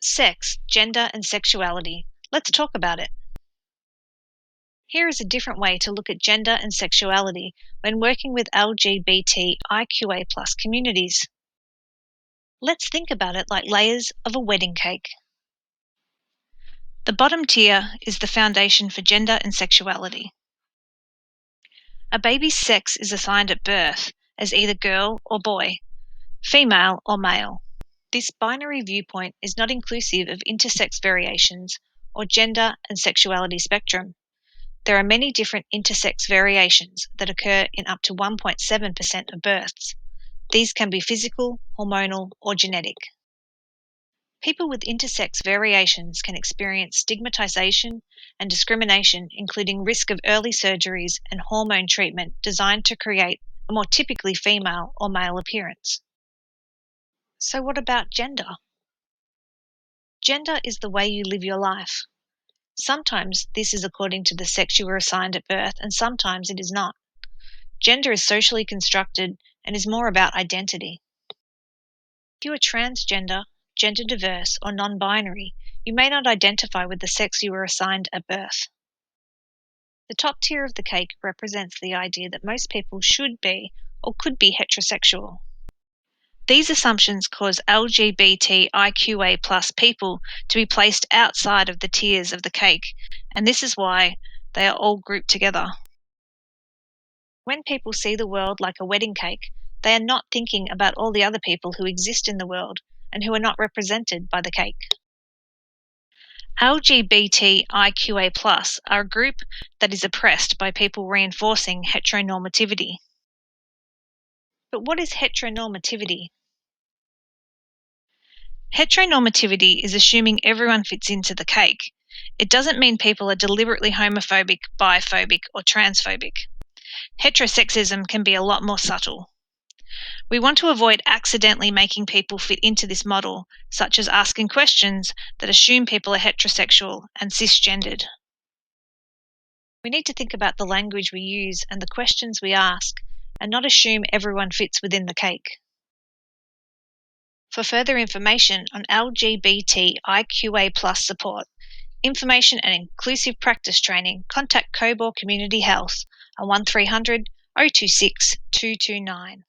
Sex, gender, and sexuality. Let's talk about it. Here is a different way to look at gender and sexuality when working with LGBTIQA communities. Let's think about it like layers of a wedding cake. The bottom tier is the foundation for gender and sexuality. A baby's sex is assigned at birth as either girl or boy, female or male. This binary viewpoint is not inclusive of intersex variations or gender and sexuality spectrum. There are many different intersex variations that occur in up to 1.7% of births. These can be physical, hormonal, or genetic. People with intersex variations can experience stigmatization and discrimination, including risk of early surgeries and hormone treatment designed to create a more typically female or male appearance. So what about gender? Gender is the way you live your life. Sometimes this is according to the sex you were assigned at birth, and sometimes it is not. Gender is socially constructed and is more about identity. If you are transgender, gender diverse, or non-binary, you may not identify with the sex you were assigned at birth. The top tier of the cake represents the idea that most people should be or could be heterosexual. These assumptions cause LGBTIQA+ people to be placed outside of the tiers of the cake, and this is why they are all grouped together. When people see the world like a wedding cake, they are not thinking about all the other people who exist in the world and who are not represented by the cake. LGBTIQA+ are a group that is oppressed by people reinforcing heteronormativity. But what is heteronormativity? Heteronormativity is assuming everyone fits into the cake. It doesn't mean people are deliberately homophobic, biphobic, or transphobic. Heterosexism can be a lot more subtle. We want to avoid accidentally making people fit into this model, such as asking questions that assume people are heterosexual and cisgendered. We need to think about the language we use and the questions we ask, and not assume everyone fits within the cake. For further information on LGBTIQA+ support, information and inclusive practice training, contact Cobor Community Health on 1300 026 229.